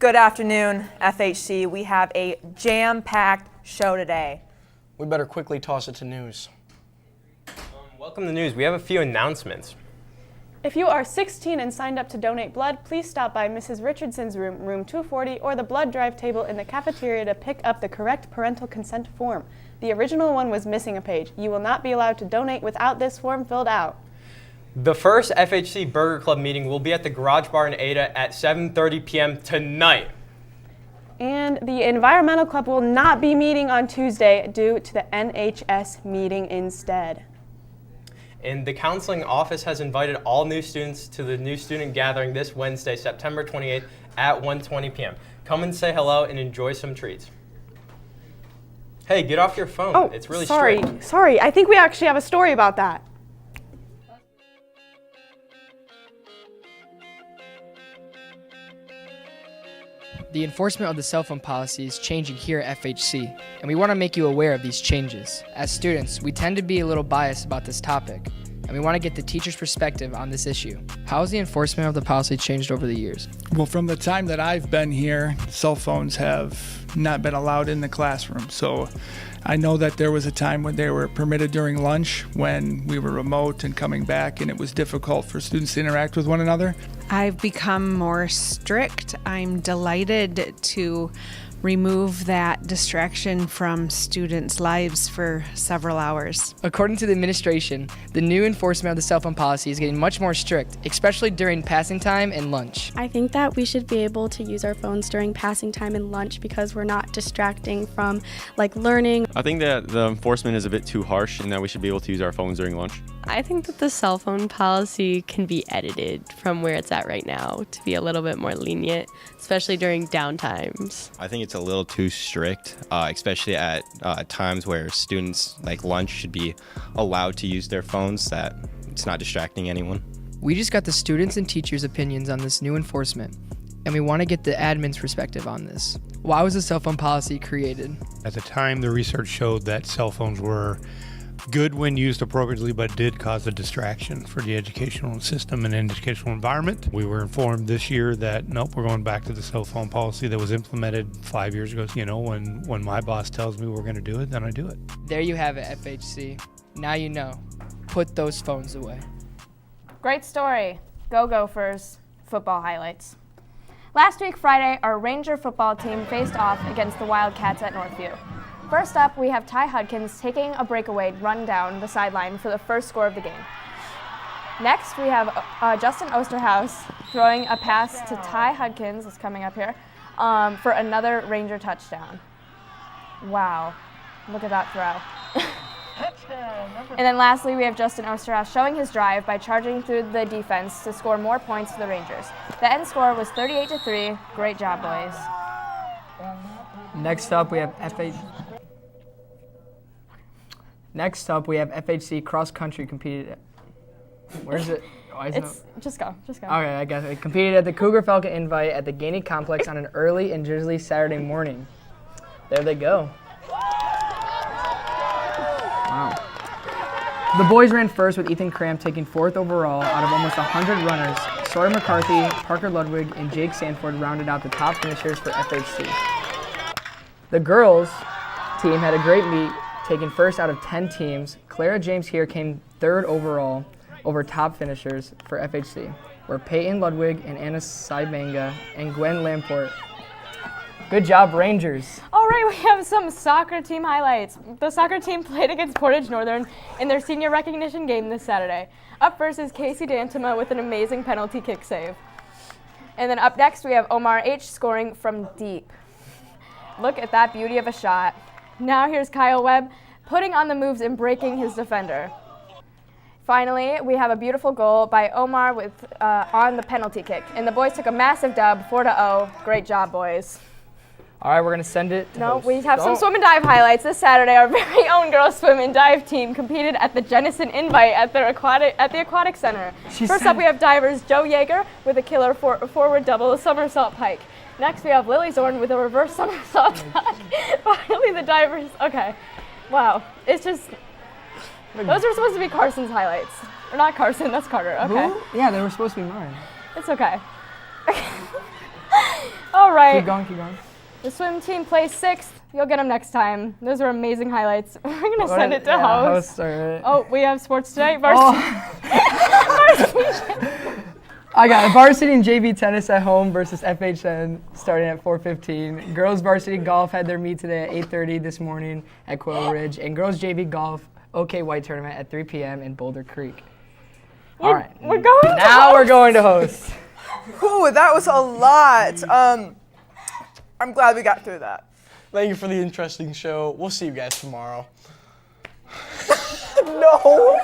Good afternoon, FHC. We have a jam-packed show today. We better quickly toss it to news. Welcome to news. We have a few announcements. If you are 16 and signed up to donate blood, please stop by Mrs. Richardson's room, room 240, or the blood drive table in the cafeteria to pick up the correct parental consent form. The original one was missing a page. You will not be allowed to donate without this form filled out. The first FHC Burger Club meeting will be at the Garage Bar in Ada at 7:30 p.m. tonight. And the Environmental Club will not be meeting on Tuesday due to the NHS meeting instead. And the counseling office has invited all new students to the new student gathering this Wednesday, September 28th at 1:20 p.m. Come and say hello and enjoy some treats. Hey, get off your phone. Oh, it's really sorry. strict. I think we actually have a story about that. The enforcement of the cell phone policy is changing here at FHC, and we want to make you aware of these changes. As students, we tend to be a little biased about this topic, and we want to get the teacher's perspective on this issue. How has the enforcement of the policy changed over the years? Well, from the time that I've been here, cell phones have not been allowed in the classroom. So I know that there was a time when they were permitted during lunch when we were remote and coming back, and it was difficult for students to interact with one another. I've become more strict. I'm delighted to remove that distraction from students' lives for several hours. According to the administration, the new enforcement of the cell phone policy is getting much more strict, especially during passing time and lunch. I think that we should be able to use our phones during passing time and lunch because we're not distracting from learning. I think that the enforcement is a bit too harsh and that we should be able to use our phones during lunch. I think that the cell phone policy can be edited from where it's at right now to be a little bit more lenient, especially during downtimes. I think it's a little too strict, especially at times where students like lunch should be allowed to use their phones, that it's not distracting anyone. We just got the students' and teachers' opinions on this new enforcement, and we want to get the admin's perspective on this. Why was the cell phone policy created? At the time, the research showed that cell phones were good when used appropriately, but did cause a distraction for the educational system and educational environment. We were informed this year that, nope, we're going back to the cell phone policy that was implemented 5 years ago. You know, when my boss tells me we're going to do it, then I do it. There you have it, FHC. Now you know. Put those phones away. Great story. Go Gophers. Football highlights. Last week, Friday, our Ranger football team faced off against the Wildcats at Northview. First up, we have Ty Hudkins taking a breakaway run down the sideline for the first score of the game. Next, we have Justin Osterhaus throwing a pass to Ty Hudkins, is coming up here, for another Ranger touchdown. Wow, look at that throw. And then lastly, we have Justin Osterhaus showing his drive by charging through the defense to score more points for the Rangers. The end score was 38-3. Great job, boys. Next up, we have FHC cross country competed. Where is it? Just go. Okay, I guess it competed at the Cougar Falcon Invite at the Gainey Complex on an early and drizzly Saturday morning. There they go. Wow. The boys ran first with Ethan Cramp taking 4th overall out of almost 100 runners. Sawyer McCarthy, Parker Ludwig, and Jake Sanford rounded out the top finishers for FHC. The girls team had a great meet, taking first out of 10 teams. Clara James here came 3rd overall over top finishers for FHC, where Peyton Ludwig and Anna Saibanga and Gwen Lamport. Good job, Rangers. All right, we have some soccer team highlights. The soccer team played against Portage Northern in their senior recognition game this Saturday. Up first is Casey Dantema with an amazing penalty kick save. And then up next, we have Omar H. scoring from deep. Look at that beauty of a shot. Now here's Kyle Webb putting on the moves and breaking his defender. Finally, we have a beautiful goal by Omar on the penalty kick. And the boys took a massive dub, 4-0. Great job, boys. All right, we're going to send it to host. We have some swim and dive highlights. This Saturday, our very own girls swim and dive team competed at the Jennison Invite at the Aquatic Center. First up, we have divers Joe Yeager with a killer forward double somersault pike. Next, we have Lily Zorn with a reverse somersault tuck. Finally, the divers. Okay. Wow. It's just. Those are supposed to be Carson's highlights. Or not Carson, that's Carter. Okay. Who? Yeah, they were supposed to be mine. It's okay. All All right. Keep going, keep going. The swim team placed 6th. You'll get them next time. Those were amazing highlights. We're going to What send is- it to yeah, host. host, all right. Oh, we have sports tonight. Oh. Varsity. I got it. Varsity and JV tennis at home versus FHN starting at 4:15. Girls varsity golf had their meet today at 8:30 this morning at Quail Ridge. And girls JV golf OK White tournament at 3 p.m. in Boulder Creek. All right. We're going Now to we're going to host. Whew, that was a lot. I'm glad we got through that. Thank you for the interesting show. We'll see you guys tomorrow. No.